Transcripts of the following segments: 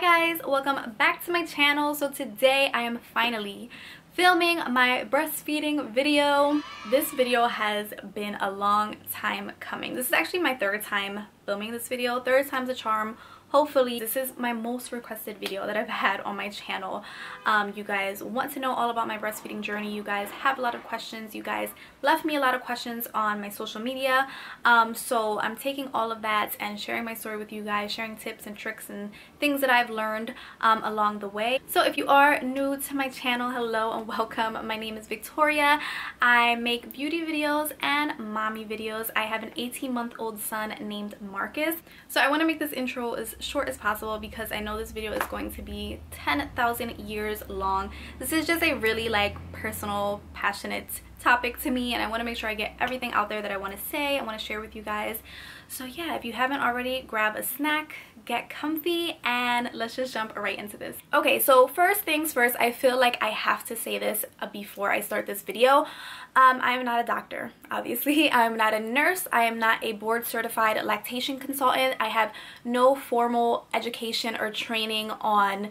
Hi guys, welcome back to my channel. So today I am finally filming my breastfeeding video. This video has been a long time coming. This is actually my third time filming this video. Third time's a charm. Hopefully this is my most requested video that I've had on my channel. You guys want to know all about my breastfeeding journey. You guys have a lot of questions. You guys left me a lot of questions on my social media. So I'm taking all of that and sharing my story with you guys, sharing tips and tricks and things that I've learned along the way. So if you are new to my channel, hello and welcome. My name is Victoria. I make beauty videos and mommy videos. I have an 18-month-old son named Marcus. So I want to make this intro as short as possible because I know this video is going to be 10,000 years long. This is just a really personal, passionate topic to me, and I want to make sure I get everything out there that I want to say, I want to share with you guys. So yeah, if you haven't already, grab a snack, get comfy, and let's just jump right into this. Okay, so first things first, I feel like I have to say this before I start this video. I am not a doctor, obviously. I'm not a nurse. I am not a board certified lactation consultant. I have no formal education or training on,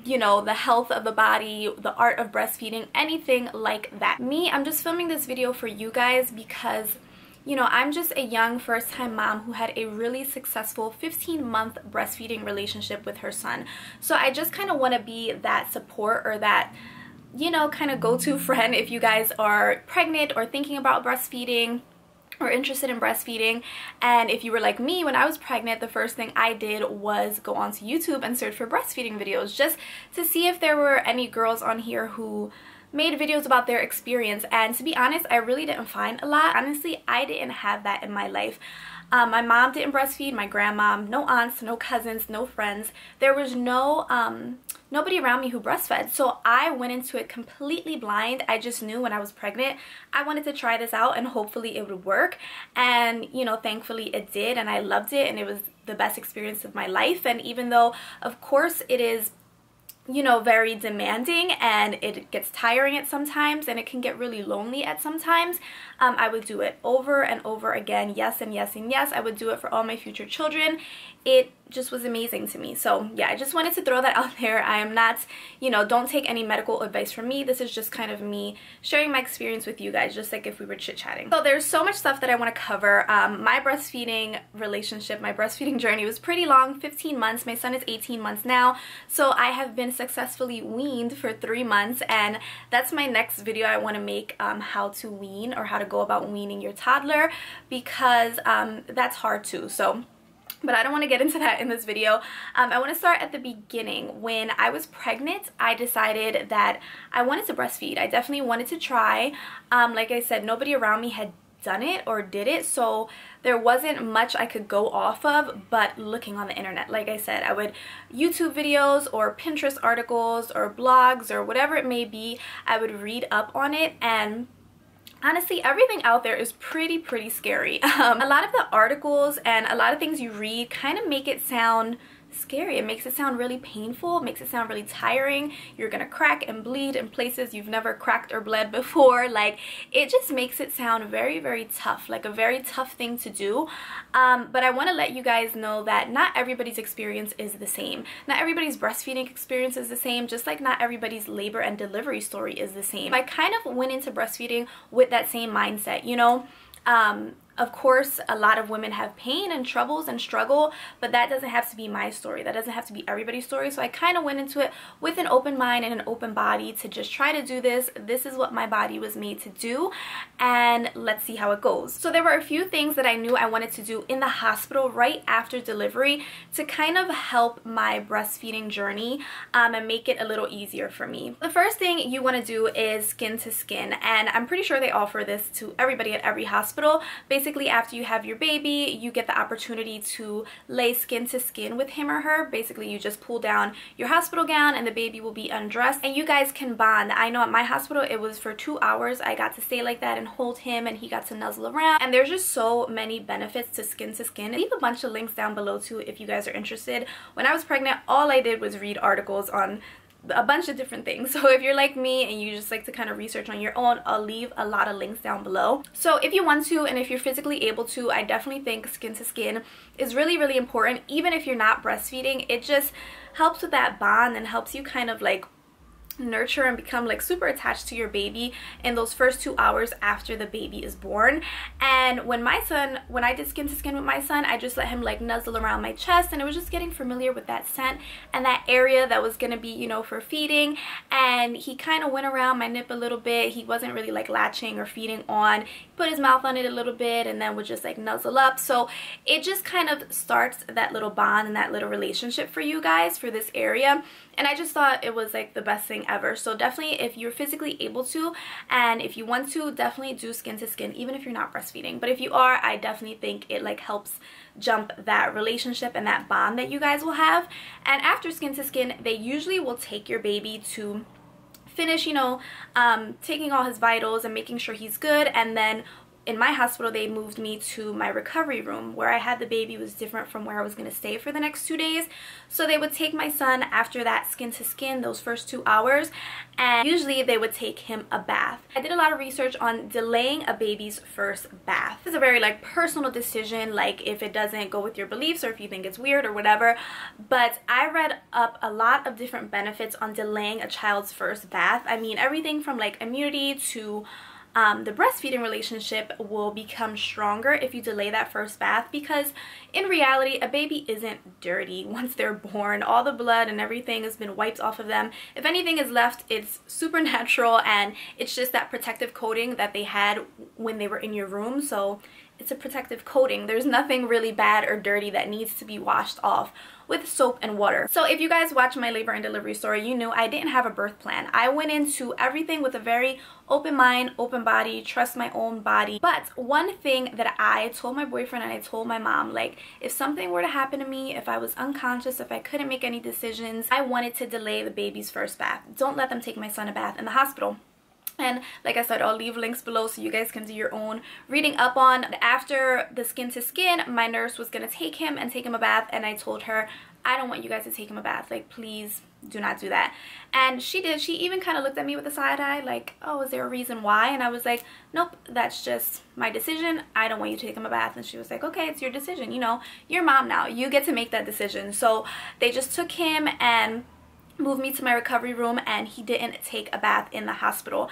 you know, the health of the body, the art of breastfeeding, anything like that. I'm just filming this video for you guys because, you know, I'm just a young first-time mom who had a really successful 15-month breastfeeding relationship with her son. So I just kind of want to be that support, or that, you know, kind of go-to friend if you guys are pregnant or thinking about breastfeeding or interested in breastfeeding. And if you were like me, when I was pregnant, the first thing I did was go onto YouTube and search for breastfeeding videos just to see if there were any girls on here who made videos about their experience. And to be honest, I really didn't find a lot. Honestly, I didn't have that in my life. My mom didn't breastfeed, my grandmom, no aunts, no cousins, no friends. There was nobody around me who breastfed. So I went into it completely blind. I just knew when I was pregnant, I wanted to try this out and hopefully it would work. And, you know, thankfully it did, and I loved it, and it was the best experience of my life. And even though, of course, it is, you know, very demanding and it gets tiring at sometimes and it can get really lonely at sometimes, I would do it over and over again. Yes and yes and yes. I would do it for all my future children. It just was amazing to me. So yeah, I just wanted to throw that out there. I am not, you know, don't take any medical advice from me. This is just kind of me sharing my experience with you guys, just like if we were chit-chatting. So there's so much stuff that I want to cover. My breastfeeding relationship, my breastfeeding journey was pretty long, 15 months. My son is 18 months now. So I have been successfully weaned for 3 months, and that's my next video I want to make, how to wean, or how to go about weaning your toddler, because that's hard too. But I don't want to get into that in this video. I want to start at the beginning. When I was pregnant, I decided that I wanted to breastfeed. I definitely wanted to try. Like I said, nobody around me had done it or did it, so there wasn't much I could go off of but looking on the internet. Like I said, I would YouTube videos or Pinterest articles or blogs or whatever it may be. I would read up on it, and honestly, everything out there is pretty scary. A lot of the articles and a lot of things you read kind of make it sound scary. It makes it sound really painful. It makes it sound really tiring. You're gonna crack and bleed in places you've never cracked or bled before. Like, it just makes it sound very tough, like a very tough thing to do. But I want to let you guys know that not everybody's experience is the same. Not everybody's breastfeeding experience is the same, just like not everybody's labor and delivery story is the same. I kind of went into breastfeeding with that same mindset, you know. Of course, a lot of women have pain and troubles and struggle, but that doesn't have to be my story. That doesn't have to be everybody's story. So I kind of went into it with an open mind and an open body to just try to do this. This is what my body was made to do, and let's see how it goes. So there were a few things that I knew I wanted to do in the hospital right after delivery to kind of help my breastfeeding journey and make it a little easier for me. The first thing you want to do is skin to skin, and I'm pretty sure they offer this to everybody at every hospital. Basically, after you have your baby, you get the opportunity to lay skin to skin with him or her. Basically, you just pull down your hospital gown and the baby will be undressed and you guys can bond. I know at my hospital it was for 2 hours. I got to stay like that and hold him, and he got to nuzzle around, and there's just so many benefits to skin to skin. I leave a bunch of links down below too if you guys are interested. When I was pregnant, all I did was read articles on a bunch of different things. So if you're like me and you just like to kind of research on your own, I'll leave a lot of links down below. So if you want to, and if you're physically able to, I definitely think skin to skin is really, really important. Even if you're not breastfeeding, it just, helps with that bond and helps you kind of like nurture and become like super attached to your baby in those first 2 hours after the baby is born. And when I did skin to skin with my son, I just let him like nuzzle around my chest, and it was just getting familiar with that scent and that area that was gonna be, you know, for feeding. And he kind of went around my nip a little bit. He wasn't really like latching or feeding on. He put his mouth on it a little bit and then would just like nuzzle up. So it just kind of starts that little bond and that little relationship for you guys for this area. And I just thought it was like the best thing ever. So definitely, if you're physically able to and if you want to, definitely do skin to skin, even if you're not breastfeeding. But if you are, I definitely think it like helps jump that relationship and that bond that you guys will have. And after skin to skin, they usually will take your baby to finish, you know, taking all his vitals and making sure he's good. And then in my hospital, they moved me to my recovery room. Where I had the baby was different from where I was going to stay for the next 2 days. So they would take my son after that skin to skin, those first 2 hours, and usually they would take him a bath. I did a lot of research on delaying a baby's first bath. It's a very like personal decision, like if it doesn't go with your beliefs or if you think it's weird or whatever. But I read up a lot of different benefits on delaying a child's first bath. I mean, everything from like immunity to the breastfeeding relationship will become stronger if you delay that first bath, because in reality a baby isn't dirty once they're born. All the blood and everything has been wiped off of them. If anything is left, it's supernatural, and it's just that protective coating that they had when they were in your room. So it's a protective coating. There's nothing really bad or dirty that needs to be washed off with soap and water. So if you guys watch my labor and delivery story, you knew I didn't have a birth plan. I went into everything with a very open mind, open body, trust my own body. But one thing that I told my boyfriend and I told my mom, like if something were to happen to me, if I was unconscious, if I couldn't make any decisions, I wanted to delay the baby's first bath. Don't let them take my son a bath in the hospital. And like I said, I'll leave links below so you guys can do your own reading up on. After the skin to skin, my nurse was gonna take him and take him a bath, and I told her, I don't want you guys to take him a bath, like please do not do that. And she did. She even kind of looked at me with a side eye like, oh, is there a reason why? And I was like, nope, that's just my decision. I don't want you to take him a bath. And she was like, okay, it's your decision, you know, you're mom now, you get to make that decision. So they just took him and moved me to my recovery room, and he didn't take a bath in the hospital.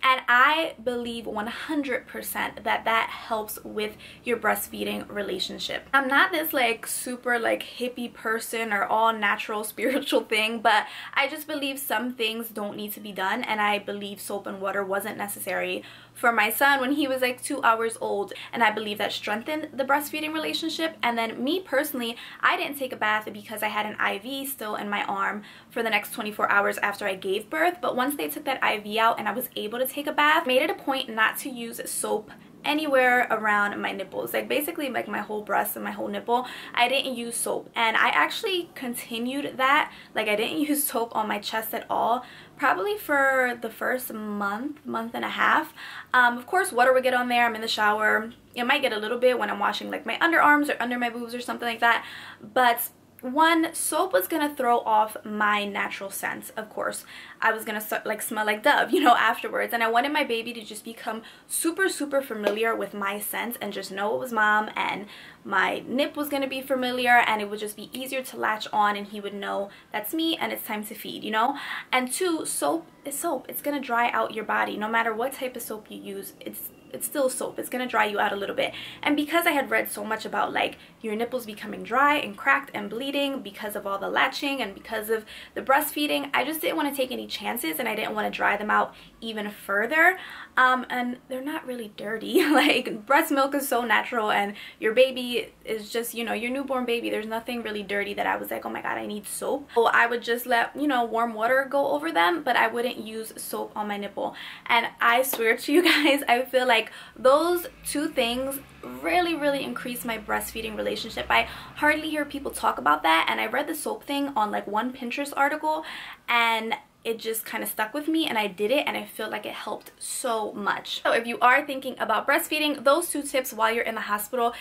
And I believe 100% that that helps with your breastfeeding relationship. I'm not this like super like hippie person or all natural spiritual thing, but I just believe some things don't need to be done, and I believe soap and water wasn't necessary for my son when he was like 2 hours old, and I believe that strengthened the breastfeeding relationship. And then me personally, I didn't take a bath because I had an IV still in my arm for the next 24 hours after I gave birth. But once they took that IV out and I was able to take a bath, I made it a point not to use soap anywhere around my nipples, like basically like my whole breast and my whole nipple. I didn't use soap, and I actually continued that. Like I didn't use soap on my chest at all, probably for the first month and a half. Of course water would get on there. I'm in the shower, it might get a little bit when I'm washing like my underarms or under my boobs or something like that. But one, soap was gonna throw off my natural scent. Of course I was gonna start like smell like Dove, you know, afterwards. And I wanted my baby to just become super familiar with my scent and just know it was mom, and my nip was gonna be familiar, and it would just be easier to latch on, and he would know that's me and it's time to feed, you know. And two, soap is soap. It's gonna dry out your body no matter what type of soap you use. It's still soap. It's gonna dry you out a little bit. And because I had read so much about like your nipples becoming dry and cracked and bleeding because of all the latching and because of the breastfeeding, I just didn't want to take any chances, and I didn't want to dry them out even further. And they're not really dirty. Like breast milk is so natural, and your baby is just, you know, your newborn baby. There's nothing really dirty that I was like, oh my god, I need soap. So I would just let, you know, warm water go over them, but I wouldn't use soap on my nipple. And I swear to you guys, I feel like those two things really increase my breastfeeding relationship. I hardly hear people talk about that, and I read the soap thing on like one Pinterest article, and it just kind of stuck with me, and I did it, and I feel like it helped so much. So if you are thinking about breastfeeding, those two tips while you're in the hospital,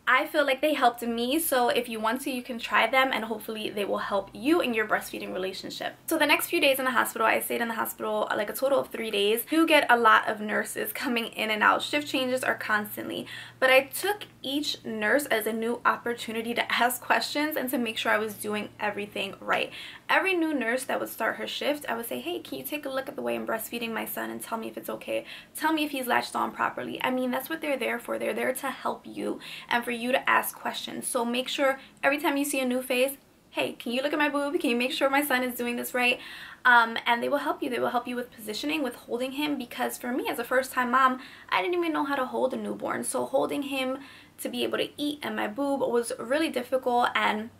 I feel like they helped me. So if you want to, you can try them, and hopefully they will help you in your breastfeeding relationship. So the next few days in the hospital, I stayed in the hospital like a total of 3 days. You get a lot of nurses coming in and out. Shift changes are constantly. But I took each nurse as a new opportunity to ask questions and to make sure I was doing everything right. Every new nurse that would start her shift, I would say, hey, can you take a look at the way I'm breastfeeding my son and tell me if it's okay? Tell me if he's latched on properly. I mean, that's what they're there for. They're there to help you and for you to ask questions. So make sure every time you see a new face, hey, can you look at my boob? Can you make sure my son is doing this right? And they will help you. They will help you with positioning, with holding him, because for me as a first-time mom, I didn't even know how to hold a newborn. So holding him to be able to eat and my boob was really difficult, and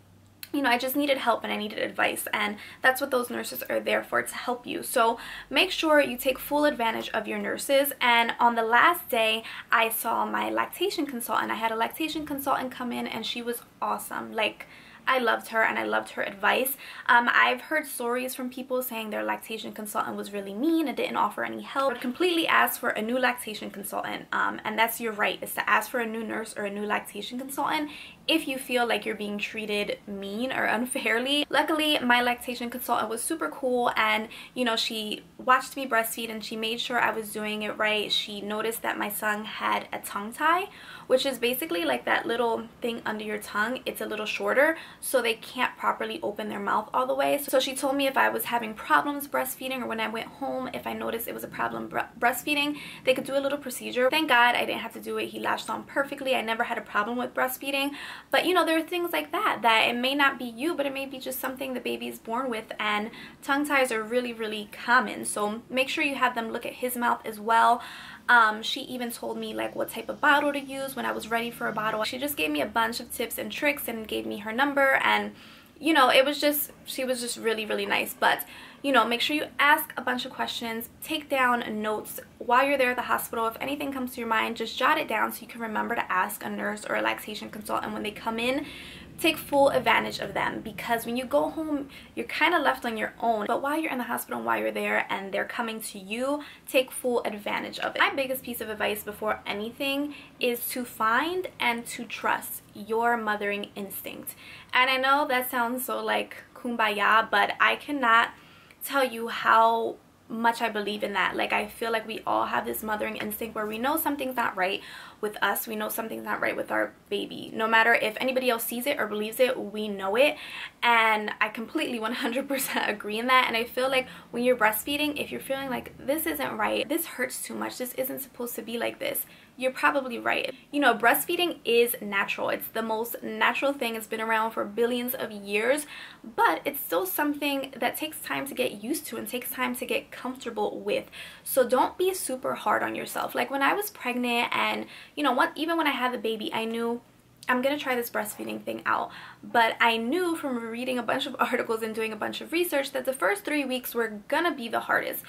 you know, I just needed help and I needed advice, and that's what those nurses are there for, to help you. So make sure you take full advantage of your nurses. And on the last day, I saw my lactation consultant. I had a lactation consultant come in and she was awesome. Like, I loved her and I loved her advice. I've heard stories from people saying their lactation consultant was really mean and didn't offer any help. I would completely ask for a new lactation consultant, and that's your right, is to ask for a new nurse or a new lactation consultant if you feel like you're being treated mean or unfairly. Luckily, my lactation consultant was super cool, and you know, she watched me breastfeed and she made sure I was doing it right. She noticed that my son had a tongue tie, which is basically like that little thing under your tongue. It's a little shorter, so they can't properly open their mouth all the way. So she told me if I was having problems breastfeeding, or when I went home, if I noticed it was a problem breastfeeding, they could do a little procedure. Thank God I didn't have to do it. He latched on perfectly. I never had a problem with breastfeeding. But you know, there are things like that it may not be you, but it may be just something the baby is born with, and tongue ties are really, really common. So make sure you have them look at his mouth as well. She even told me like what type of bottle to use when I was ready for a bottle. She just gave me a bunch of tips and tricks and gave me her number, and you know, she was just really, really nice. But you know, make sure you ask a bunch of questions, take down notes while you're there at the hospital. If anything comes to your mind, just jot it down so you can remember to ask a nurse or a lactation consultant when they come in. Take full advantage of them, because when you go home, you're kind of left on your own. But while you're in the hospital and while you're there and they're coming to you, take full advantage of it. My biggest piece of advice before anything is to find and to trust your mothering instinct. And I know that sounds so like kumbaya, but I cannot tell you how much I believe in that. Like, I feel like we all have this mothering instinct where we know something's not right with us, we know something's not right with our baby. No matter if anybody else sees it or believes it, we know it. And I completely 100% agree in that. And I feel like when you're breastfeeding, if you're feeling like this isn't right, this hurts too much, this isn't supposed to be like this, you're probably right. You know, breastfeeding is natural. It's the most natural thing. It's been around for billions of years, but it's still something that takes time to get used to and takes time to get comfortable with. So don't be super hard on yourself. Like when I was pregnant and, you know, even when I had the baby, I knew I'm gonna try this breastfeeding thing out. But I knew from reading a bunch of articles and doing a bunch of research that the first 3 weeks were gonna be the hardest.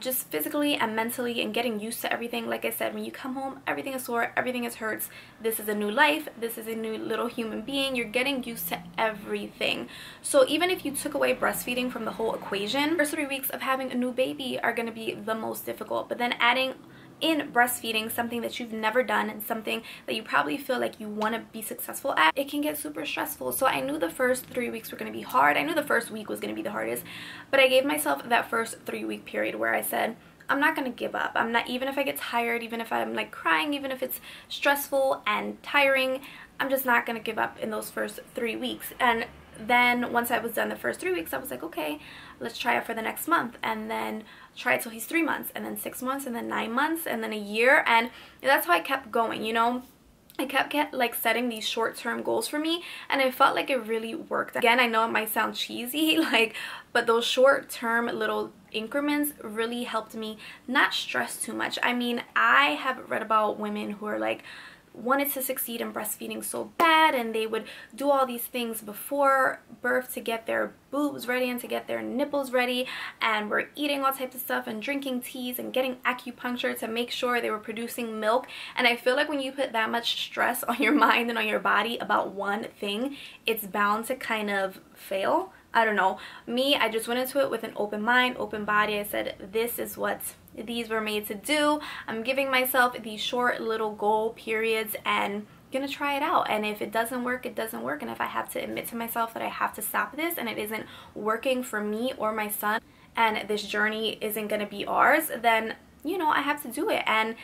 Just physically and mentally, and getting used to everything. Like I said, when you come home, everything is sore, everything is hurts. This is a new life, this is a new little human being. You're getting used to everything. So even if you took away breastfeeding from the whole equation, the first 3 weeks of having a new baby are going to be the most difficult. But then adding in breastfeeding, something that you've never done and something that you probably feel like you want to be successful at, it can get super stressful. So I knew the first 3 weeks were going to be hard. I knew the first week was going to be the hardest, but I gave myself that first 3 week period where I said, I'm not going to give up. I'm not, even if I get tired, even if I'm like crying, even if it's stressful and tiring, I'm just not going to give up in those first 3 weeks. And then once I was done the first 3 weeks, I was like, okay, let's try it for the next month, and then try it till he's 3 months, and then 6 months, and then 9 months, and then a year. And that's how I kept going, you know. I kept like setting these short-term goals for me, and I felt like it really worked. Again, I know it might sound cheesy, like, but those short-term little increments really helped me not stress too much. I mean, I have read about women who are like wanted to succeed in breastfeeding so bad, and they would do all these things before birth to get their boobs ready and to get their nipples ready, and were eating all types of stuff and drinking teas and getting acupuncture to make sure they were producing milk. And I feel like when you put that much stress on your mind and on your body about one thing, it's bound to kind of fail. I don't know. Me, I just went into it with an open mind, open body. I said, this is what these were made to do. I'm giving myself these short little goal periods and gonna try it out. And if it doesn't work, it doesn't work. And if I have to admit to myself that I have to stop this and it isn't working for me or my son, and this journey isn't gonna be ours, then, you know, I have to do it. And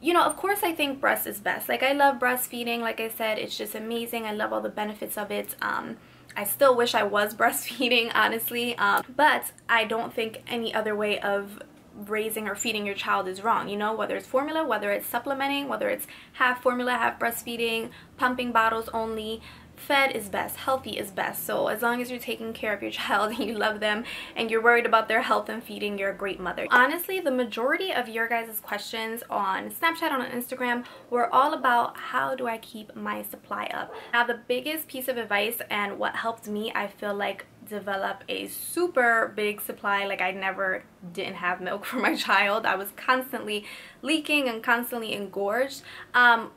you know, of course I think breast is best. Like, I love breastfeeding. Like I said, it's just amazing. I love all the benefits of it. I still wish I was breastfeeding, honestly, but I don't think any other way of raising or feeding your child is wrong, you know, whether it's formula, whether it's supplementing, whether it's half formula, half breastfeeding, pumping bottles only. Fed is best, healthy is best. So as long as you're taking care of your child and you love them and you're worried about their health and feeding, you're a great mother. Honestly, the majority of your guys' questions on Snapchat, on Instagram, were all about how do I keep my supply up. Now, the biggest piece of advice and what helped me, I feel like, develop a super big supply, like I never didn't have milk for my child, I was constantly leaking and constantly engorged,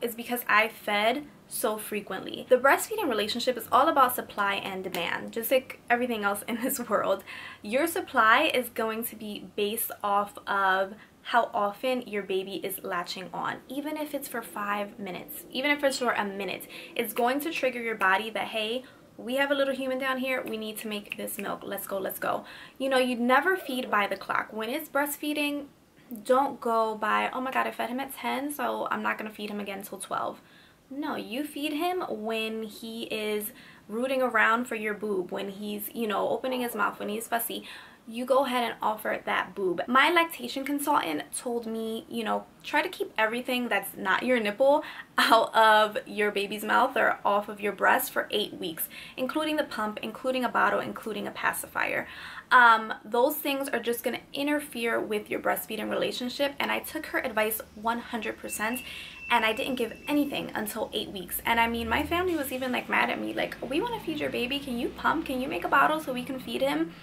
is because I fed so frequently. The breastfeeding relationship is all about supply and demand, just like everything else in this world. Your supply is going to be based off of how often your baby is latching on. Even if it's for 5 minutes, even if it's for a minute, it's going to trigger your body that, hey, we have a little human down here, we need to make this milk, let's go, let's go. You know, you never feed by the clock. When it's breastfeeding, don't go by, oh my god, I fed him at 10, so I'm not gonna feed him again until 12. No, you feed him when he is rooting around for your boob, when he's, you know, opening his mouth, when he's fussy. You go ahead and offer that boob. My lactation consultant told me, you know, try to keep everything that's not your nipple out of your baby's mouth or off of your breast for 8 weeks, including the pump, including a bottle, including a pacifier. Those things are just going to interfere with your breastfeeding relationship, and I took her advice 100%, and I didn't give anything until 8 weeks. And I mean, my family was even like mad at me, like, we want to feed your baby, can you pump, can you make a bottle so we can feed him?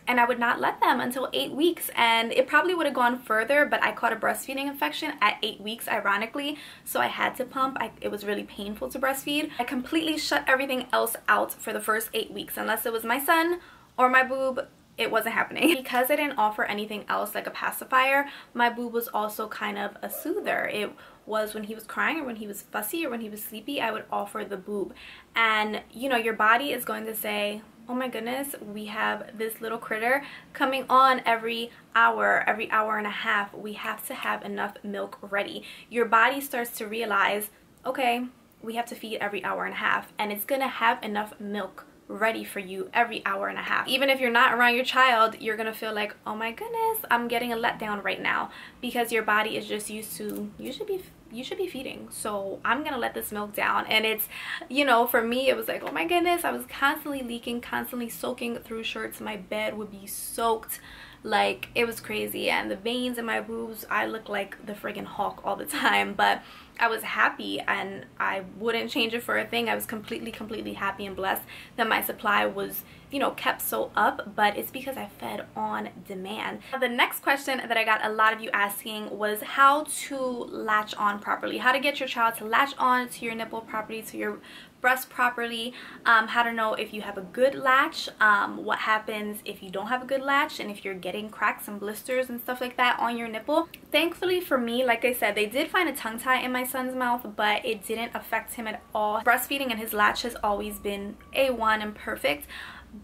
And I would not let them until 8 weeks, and it probably would have gone further, but I caught a breastfeeding infection at 8 weeks, ironically, so I had to pump. It was really painful to breastfeed. I completely shut everything else out for the first 8 weeks. Unless it was my son or my boob, it wasn't happening. Because I didn't offer anything else like a pacifier, my boob was also kind of a soother. It was when he was crying or when he was fussy or when he was sleepy, I would offer the boob. And you know, your body is going to say, oh my goodness, we have this little critter coming on every hour and a half. We have to have enough milk ready. Your body starts to realize, okay, we have to feed every hour and a half, and it's gonna have enough milk ready for you every hour and a half. Even if you're not around your child, you're gonna feel like, oh my goodness, I'm getting a letdown right now, because your body is just used to, you should be feeding, so I'm gonna let this milk down. And it's, you know, for me, it was like, oh my goodness, I was constantly leaking, constantly soaking through shirts. My bed would be soaked, like it was crazy, and the veins in my boobs, I looked like the friggin' Hulk all the time. But I was happy, and I wouldn't change it for a thing. I was completely happy and blessed that my supply was, you know, kept so up, but it's because I fed on demand. Now, the next question that I got a lot of you asking was how to latch on properly, how to get your child to latch on to your nipple properly, to your breast properly, how to know if you have a good latch, what happens if you don't have a good latch, and if you're getting cracks and blisters and stuff like that on your nipple. Thankfully for me, like I said, they did find a tongue tie in my son's mouth, but it didn't affect him at all. Breastfeeding and his latch has always been A1 and perfect.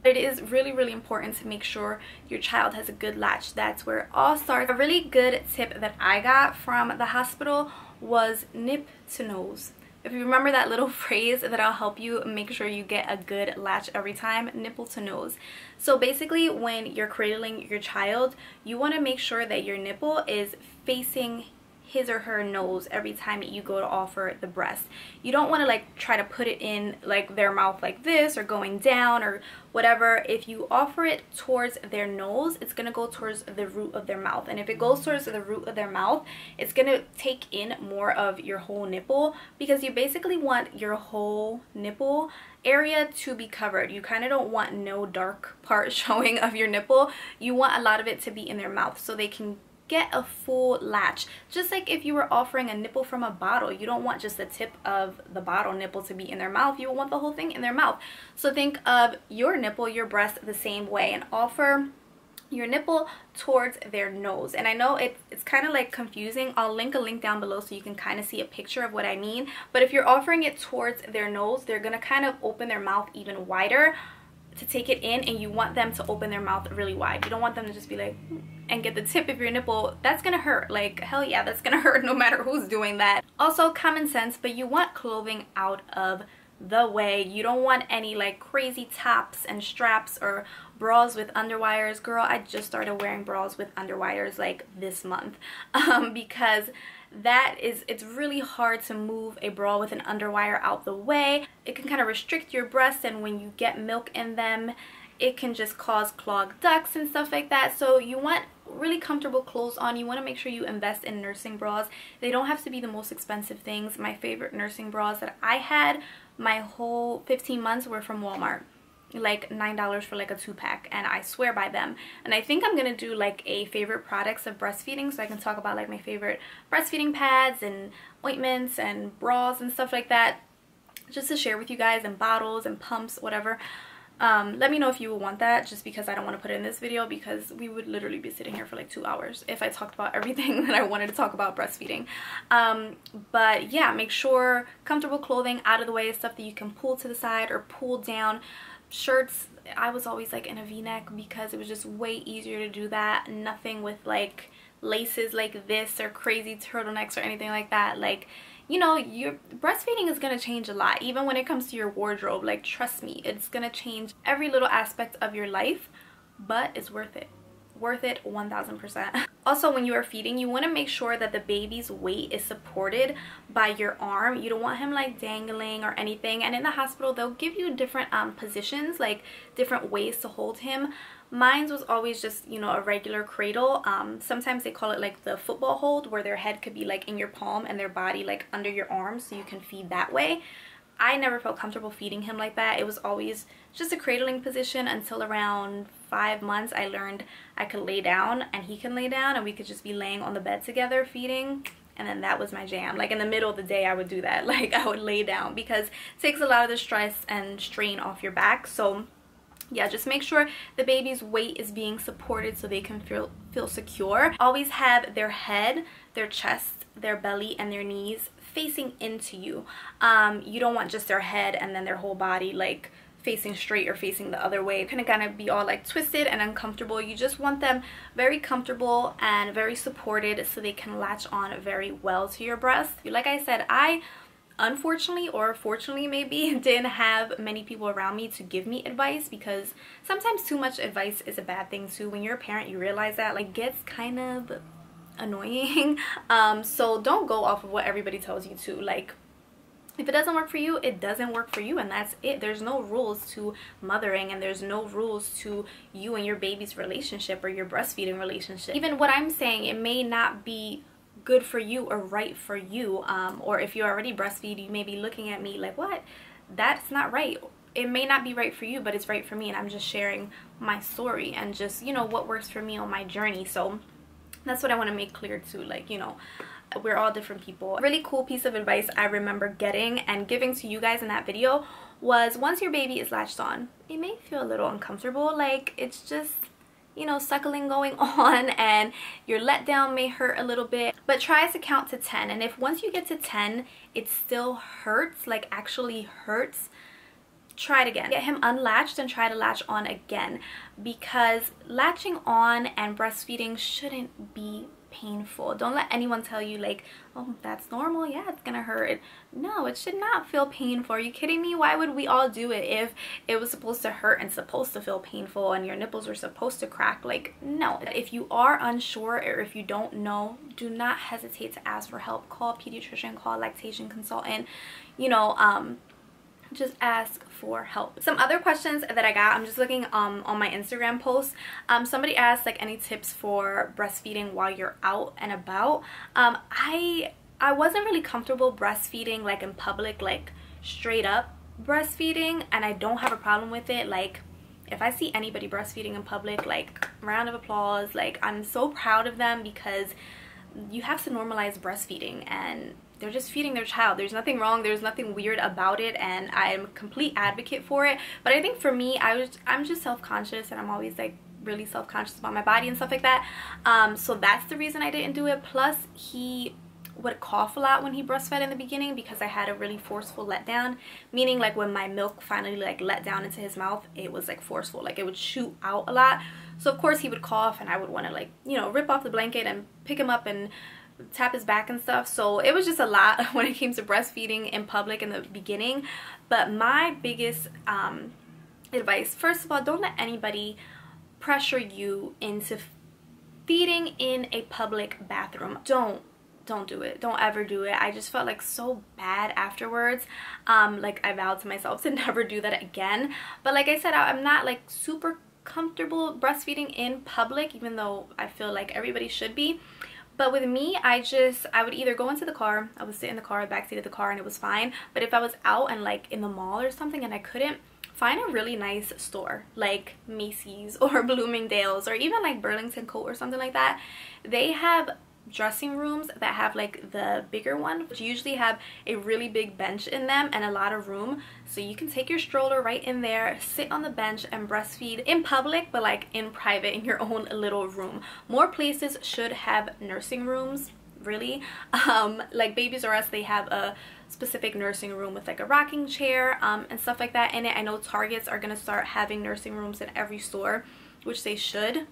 But it is really important to make sure your child has a good latch. That's where it all starts. A really good tip that I got from the hospital was nip to nose. If you remember that little phrase, that'll help you make sure you get a good latch every time. Nipple to nose. So basically, when you're cradling your child, you want to make sure that your nipple is facing his or her nose every time you go to offer the breast. You don't want to like try to put it in like their mouth like this or going down or whatever. If you offer it towards their nose, it's going to go towards the root of their mouth, and if it goes towards the root of their mouth, it's going to take in more of your whole nipple, because you basically want your whole nipple area to be covered. You kind of don't want no dark part showing of your nipple. You want a lot of it to be in their mouth so they can get a full latch. Just like if you were offering a nipple from a bottle, you don't want just the tip of the bottle nipple to be in their mouth. You want the whole thing in their mouth. So think of your nipple, your breast, the same way, and offer your nipple towards their nose. And I know it's kind of like confusing. I'll link a link down below so you can kind of see a picture of what I mean. But if you're offering it towards their nose, they're gonna kind of open their mouth even wider. to take it in, and you want them to open their mouth really wide. You don't want them to just be like and get the tip of your nipple. That's gonna hurt. Like, hell yeah, that's gonna hurt no matter who's doing that. Also, common sense, but you want clothing out of the way. You don't want any like crazy tops and straps or bras with underwires. Girl, I just started wearing bras with underwires like this month because it's really hard to move a bra with an underwire out the way. It can kind of restrict your breasts, and when you get milk in them, it can just cause clogged ducts and stuff like that. So you want really comfortable clothes on. You want to make sure you invest in nursing bras. They don't have to be the most expensive things. My favorite nursing bras that I had my whole 15 months were from Walmart, like $9 for like a 2-pack, and I swear by them. And I think I'm gonna do like a favorite products of breastfeeding, so I can talk about like my favorite breastfeeding pads and ointments and bras and stuff like that, just to share with you guys, and bottles and pumps, whatever. Let me know if you would want that, just because I don't want to put it in this video, because we would literally be sitting here for like 2 hours if I talked about everything that I wanted to talk about breastfeeding. But yeah, make sure comfortable clothing out of the way, stuff that you can pull to the side or pull down. Shirts, I was always like in a v-neck because it was just way easier to do that. Nothing with like laces like this or crazy turtlenecks or anything like that. Like, you know, your breastfeeding is going to change a lot, even when it comes to your wardrobe. Like, trust me, it's going to change every little aspect of your life, but it's worth it. Worth it 1000%. Also, when you are feeding, you want to make sure that the baby's weight is supported by your arm. You don't want him like dangling or anything. And in the hospital, they'll give you different positions, like different ways to hold him. Mine was always just, you know, a regular cradle. Sometimes they call it like the football hold, where their head could be like in your palm and their body like under your arm, so you can feed that way. I never felt comfortable feeding him like that. It was always just a cradling position until around 5 months. I learned I could lay down and he can lay down, and we could just be laying on the bed together feeding. And then that was my jam. Like in the middle of the day, I would do that. Like I would lay down, because it takes a lot of the stress and strain off your back. So yeah, just make sure the baby's weight is being supported so they can feel secure. Always have their head, their chest, their belly, and their knees facing into you. You don't want just their head and then their whole body like facing straight or facing the other way. It's gonna be all like twisted and uncomfortable. You just want them very comfortable and very supported so they can latch on very well to your breast. Like I said, I unfortunately, or fortunately maybe, didn't have many people around me to give me advice, because sometimes too much advice is a bad thing too. When you're a parent, you realize that like gets kind of annoying. So don't go off of what everybody tells you to. Like, if it doesn't work for you, it doesn't work for you, and that's it. There's no rules to mothering, and there's no rules to you and your baby's relationship or your breastfeeding relationship. Even what I'm saying, it may not be good for you or right for you, or if you already breastfeed, you may be looking at me like, what? That's not right. It may not be right for you, but it's right for me, and I'm just sharing my story and just, you know, what works for me on my journey. So that's what I want to make clear too. Like, you know, we're all different people. A really cool piece of advice I remember getting and giving to you guys in that video was, once your baby is latched on, it may feel a little uncomfortable. Like, it's just, you know, suckling going on, and your letdown may hurt a little bit, but try to count to 10. And if once you get to 10 it still hurts, like actually hurts, try it again. Get him unlatched and try to latch on again, because latching on and breastfeeding shouldn't be painful. Don't let anyone tell you like, oh, that's normal, yeah, it's gonna hurt. No, it should not feel painful. Are you kidding me? Why would we all do it if it was supposed to hurt and supposed to feel painful and your nipples were supposed to crack? Like, no. If you are unsure or if you don't know, do not hesitate to ask for help. Call a pediatrician, call a lactation consultant, you know, just ask for help. Some other questions that I got, I'm just looking on my Instagram posts. Somebody asked like any tips for breastfeeding while you're out and about. I wasn't really comfortable breastfeeding like in public, like straight up breastfeeding, and I don't have a problem with it. Like, if I see anybody breastfeeding in public, like round of applause. Like, I'm so proud of them, because you have to normalize breastfeeding, and they're just feeding their child. There's nothing wrong, there's nothing weird about it, and I'm a complete advocate for it. But I think for me, I'm just self-conscious, and I'm always like really self-conscious about my body and stuff like that. So that's the reason I didn't do it. Plus, he would cough a lot when he breastfed in the beginning because I had a really forceful letdown, meaning like when my milk finally like let down into his mouth, it was like forceful, like it would shoot out a lot. So of course he would cough and I would want to like, you know, rip off the blanket and pick him up and tap his back and stuff. So it was just a lot when it came to breastfeeding in public in the beginning. But my biggest advice, first of all, don't let anybody pressure you into feeding in a public bathroom. Don't do it. Don't ever do it. I just felt like so bad afterwards. Like I vowed to myself to never do that again. But like I said, I'm not like super comfortable breastfeeding in public, even though I feel like everybody should be. But with me, I would either go into the car, I would sit in the car, backseat of the car, and it was fine. But if I was out and like in the mall or something and I couldn't, find a really nice store like Macy's or Bloomingdale's or even like Burlington Coat or something like that. They have dressing rooms that have like the bigger one, which usually have a really big bench in them and a lot of room, so you can take your stroller right in there, sit on the bench and breastfeed in public, but like in private in your own little room. More places should have nursing rooms, really. Like Babies R Us, they have a specific nursing room with like a rocking chair and stuff like that in it. I know Targets are gonna start having nursing rooms in every store, which they should.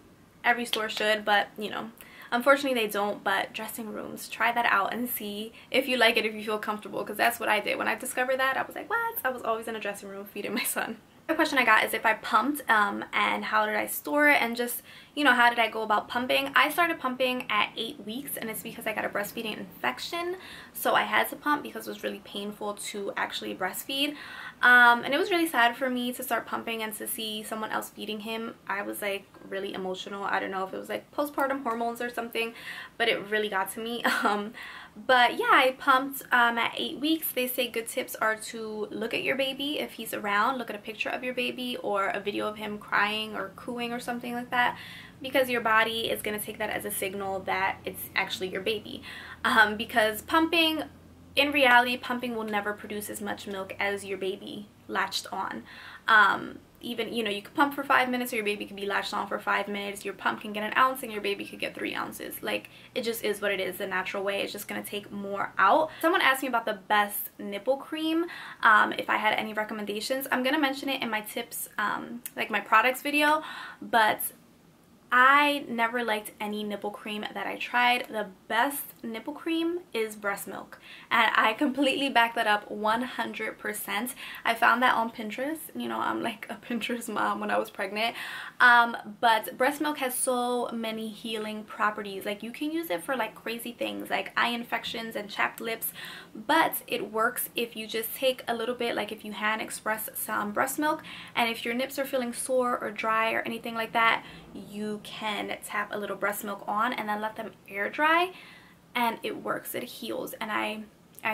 Every store should, but you know, unfortunately they don't. But dressing rooms, try that out and see if you like it, if you feel comfortable, because that's what I did. When I discovered that, I was like, what? I was always in a dressing room feeding my son. The question I got is if I pumped and how did I store it, and just, you know, how did I go about pumping. I started pumping at 8 weeks, and it's because I got a breastfeeding infection, so I had to pump because it was really painful to actually breastfeed. And it was really sad for me to start pumping and to see someone else feeding him. I was like really emotional. I don't know if it was like postpartum hormones or something, but it really got to me. But yeah, I pumped at 8 weeks. They say good tips are to look at your baby if he's around, look at a picture of your baby or a video of him crying or cooing or something like that, because your body is going to take that as a signal that it's actually your baby. Because pumping, in reality, pumping will never produce as much milk as your baby latched on. Even, you know, you could pump for 5 minutes or your baby could be latched on for 5 minutes. Your pump can get an ounce and your baby could get 3 ounces. Like, it just is what it is, the natural way. It's just going to take more out. Someone asked me about the best nipple cream, if I had any recommendations. I'm going to mention it in my tips, like my products video, but I never liked any nipple cream that I tried. The best nipple cream is breast milk, and I completely back that up 100%. I found that on Pinterest. You know, I'm like a Pinterest mom when I was pregnant. But breast milk has so many healing properties. Like, you can use it for like crazy things like eye infections and chapped lips, but it works if you just take a little bit, like if you hand express some breast milk, and if your nips are feeling sore or dry or anything like that, you can tap a little breast milk on and then let them air dry, and it works. It heals, and I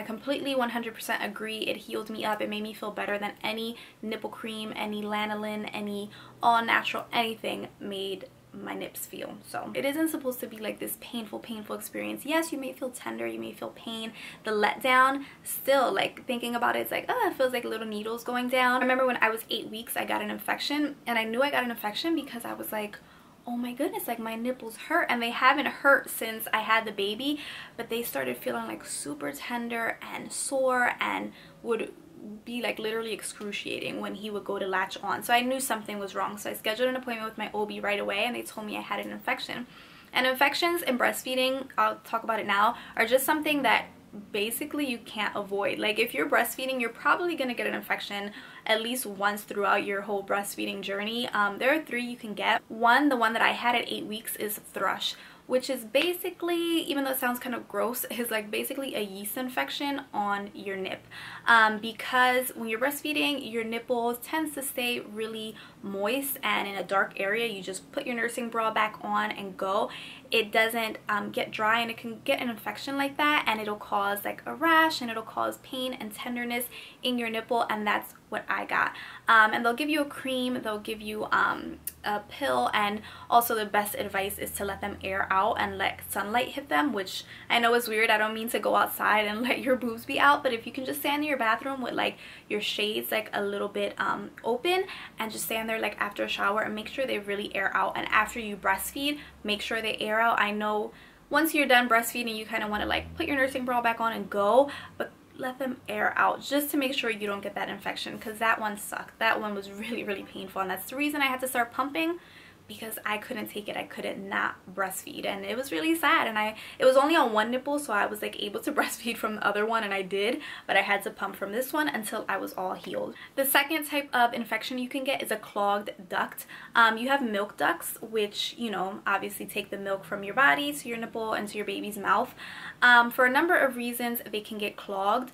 completely 100% agree. It healed me up. It made me feel better than any nipple cream, any lanolin, any all natural, anything made my nips feel. So it isn't supposed to be like this painful experience. Yes, you may feel tender, you may feel pain, the letdown, still, like, thinking about it, it's like, oh, it feels like little needles going down. I remember when I was 8 weeks, I got an infection, and I knew I got an infection because I was like, oh my goodness, like my nipples hurt, and they haven't hurt since I had the baby, but they started feeling like super tender and sore and would be like literally excruciating when he would go to latch on. So I knew something was wrong, so I scheduled an appointment with my OB right away, and they told me I had an infection. And infections in breastfeeding, I'll talk about it now, are just something that basically you can't avoid. Like, if you're breastfeeding, you're probably gonna get an infection at least once throughout your whole breastfeeding journey. There are 3 you can get. The one that I had at 8 weeks is thrush, which is basically, even though it sounds kind of gross, is like basically a yeast infection on your nip. Because when you're breastfeeding, your nipple tends to stay really moist, and in a dark area, you just put your nursing bra back on and go. It doesn't get dry, and it can get an infection like that, and it'll cause like a rash, and it'll cause pain and tenderness in your nipple, and that's what I got. And they'll give you a cream, they'll give you a pill, and also the best advice is to let them air out and let sunlight hit them, which I know is weird. I don't mean to go outside and let your boobs be out, but if you can just stand in your bathroom with like your shades like a little bit open, and just stand there like after a shower and make sure they really air out. And after you breastfeed, make sure they air out. I know once you're done breastfeeding, you kind of want to like put your nursing bra back on and go, but let them air out just to make sure you don't get that infection, because that one sucked. That one was really, really painful, and that's the reason I had to start pumping, because I couldn't take it. I couldn't not breastfeed, and it was really sad. And it was only on one nipple, so I was like able to breastfeed from the other one, and I did, but I had to pump from this one until I was all healed. The second type of infection you can get is a clogged duct. You have milk ducts, which, you know, obviously take the milk from your body to your nipple and to your baby's mouth. For a number of reasons, they can get clogged.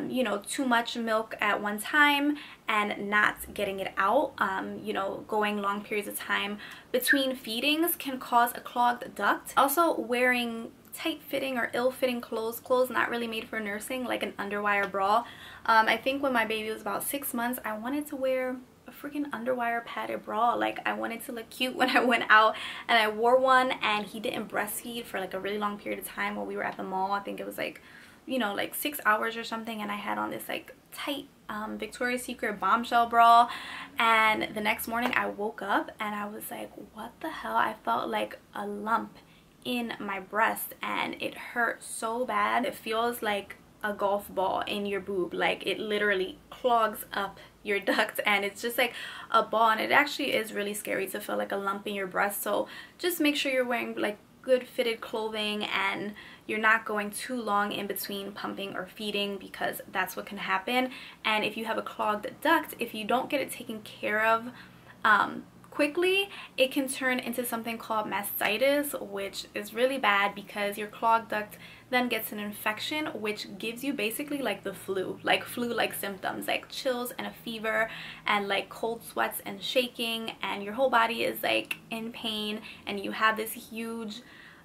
You know, too much milk at one time and not getting it out, you know, going long periods of time between feedings can cause a clogged duct. Also, wearing tight-fitting or ill-fitting clothes not really made for nursing, like an underwire bra. I think when my baby was about 6 months, I wanted to wear a freaking underwire padded bra. Like, I wanted to look cute when I went out, and I wore one, and he didn't breastfeed for like a really long period of time while we were at the mall. I think it was like, you know, like 6 hours or something, and I had on this like tight Victoria's Secret bombshell bra, and the next morning I woke up and I was like, what the hell? I felt like a lump in my breast, and it hurt so bad. It feels like a golf ball in your boob. Like, it literally clogs up your duct, and it's just like a ball, and it actually is really scary to feel like a lump in your breast. So just make sure you're wearing like good fitted clothing, and you're not going too long in between pumping or feeding, because that's what can happen. And if you have a clogged duct, if you don't get it taken care of quickly, it can turn into something called mastitis, which is really bad, because your clogged duct then gets an infection, which gives you basically like the flu-like symptoms, like chills and a fever and like cold sweats and shaking, and your whole body is like in pain, and you have this huge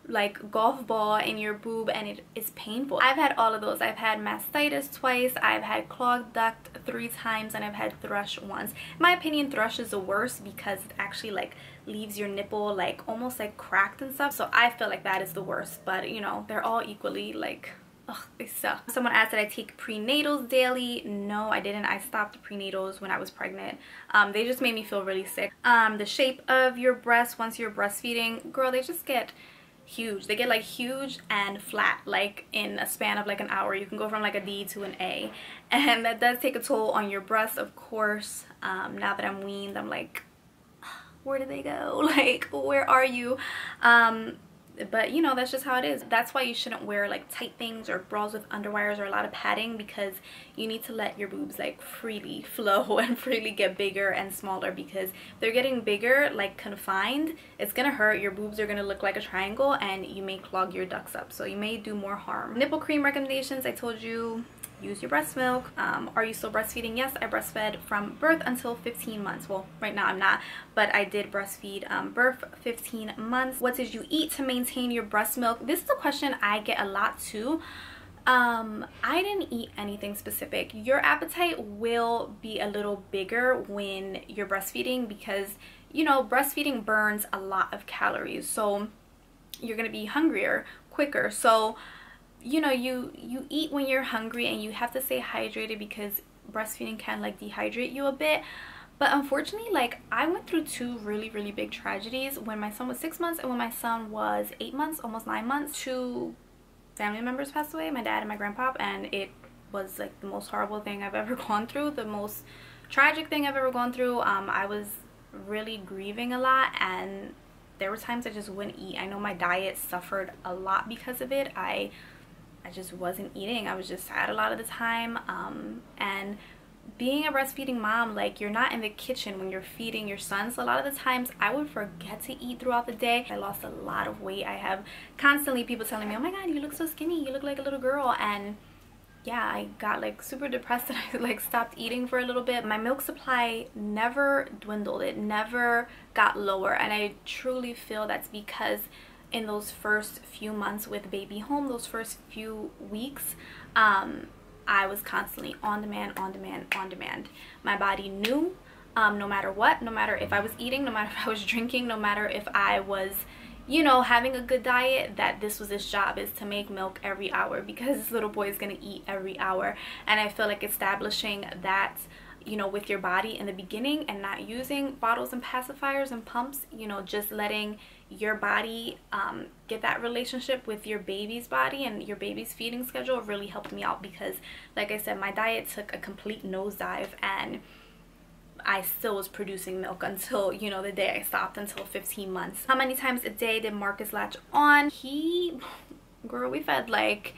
like golf ball in your boob, and it is painful. I've had all of those. I've had mastitis twice, I've had clogged duct 3 times, and I've had thrush once. In my opinion, thrush is the worst, because it actually like leaves your nipple like almost like cracked and stuff. So I feel like that is the worst, but you know, they're all equally like, ugh, they suck. Someone asked, did I take prenatals daily? No, I didn't. I stopped prenatals when I was pregnant. They just made me feel really sick. The shape of your breast once you're breastfeeding, girl, they just get huge. They get like huge and flat, like in a span of like an hour. You can go from like a D to an A, and that does take a toll on your breasts, of course. Now that I'm weaned, I'm like, where did they go? Like, where are you? But you know, that's just how it is. That's why you shouldn't wear like tight things or bras with underwires or a lot of padding, because you need to let your boobs like freely flow and freely get bigger and smaller, because if they're getting bigger, like confined, it's gonna hurt. Your boobs are gonna look like a triangle, and you may clog your ducts up, so you may do more harm. Nipple cream recommendations, I told you, use your breast milk. Are you still breastfeeding? Yes, I breastfed from birth until 15 months. Well, right now I'm not, but I did breastfeed birth 15 months. What did you eat to maintain your breast milk? This is a question I get a lot too. I didn't eat anything specific. Your appetite will be a little bigger when you're breastfeeding, because you know, breastfeeding burns a lot of calories, so you're gonna be hungrier quicker. So you know, you eat when you're hungry, and you have to stay hydrated, because breastfeeding can like dehydrate you a bit. But unfortunately, like, I went through 2 really, really big tragedies when my son was 6 months and when my son was 8 months, almost 9 months. 2 family members passed away, my dad and my grandpa, and it was like the most horrible thing I've ever gone through, the most tragic thing I've ever gone through. I was really grieving a lot, and there were times I just wouldn't eat. I know my diet suffered a lot because of it. I just wasn't eating. I was just sad a lot of the time. And being a breastfeeding mom, like, you're not in the kitchen when you're feeding your son, so a lot of the times I would forget to eat throughout the day. I lost a lot of weight. I have constantly people telling me, oh my god, you look so skinny, you look like a little girl. And yeah, I got like super depressed, and I like stopped eating for a little bit. My milk supply never dwindled. It never got lower, and I truly feel that's because in those first few months with baby home, those first few weeks, I was constantly on demand. My body knew, no matter what, no matter if I was eating, no matter if I was drinking, no matter if I was, you know, having a good diet, that this was his job, is to make milk every hour, because this little boy is gonna eat every hour. And I feel like establishing that, you know, with your body in the beginning and not using bottles and pacifiers and pumps, you know, just letting your body get that relationship with your baby's body and your baby's feeding schedule really helped me out, because like I said, my diet took a complete nosedive and I still was producing milk until, you know, the day I stopped, until 15 months. How many times a day did Marcus latch on? Girl, we fed like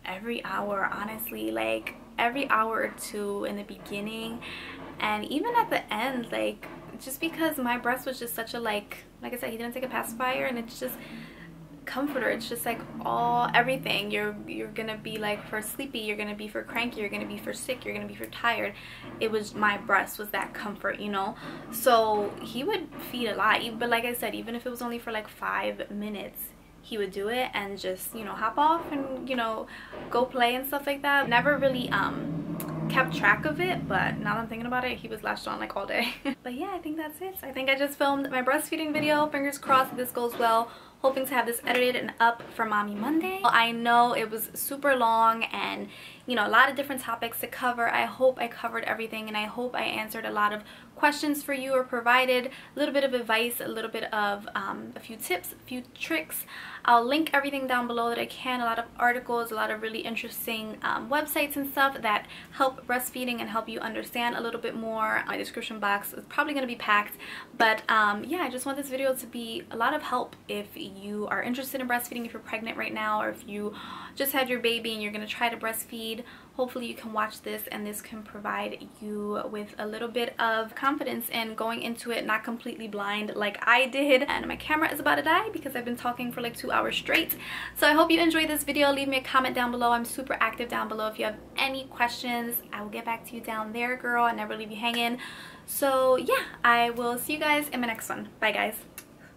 every hour, honestly, like every hour or two in the beginning, and even at the end, like, just because my breast was just such a like I said, he didn't take a pacifier, and it's just comforter. It's just like everything. You're gonna be like for sleepy, you're gonna be for cranky, you're gonna be for sick, you're gonna be for tired. It was, my breast was that comfort, you know. So he would feed a lot, but like I said, even if it was only for like 5 minutes, he would do it and just, you know, hop off and, you know, go play and stuff like that. Never really kept track of it, but now that I'm thinking about it, he was latched on like all day. But yeah, I think that's it. So I think I just filmed my breastfeeding video. Fingers crossed this goes well. Hoping to have this edited and up for Mommy Monday. I know it was super long and, you know, a lot of different topics to cover. I hope I covered everything, and I hope I answered a lot of questions for you, or provided a little bit of advice, a little bit of a few tips, a few tricks. I'll link everything down below that I can, a lot of articles, a lot of really interesting websites and stuff that help breastfeeding and help you understand a little bit more. My description box is probably going to be packed, but yeah, I just want this video to be a lot of help if you are interested in breastfeeding, if you're pregnant right now, or if you just had your baby and you're going to try to breastfeed. Hopefully you can watch this and this can provide you with a little bit of confidence in going into it not completely blind like I did. And my camera is about to die because I've been talking for like 2 hours straight. So I hope you enjoyed this video. Leave me a comment down below. I'm super active down below. If you have any questions, I will get back to you down there, girl. I never leave you hanging. So yeah, I will see you guys in my next one. Bye guys.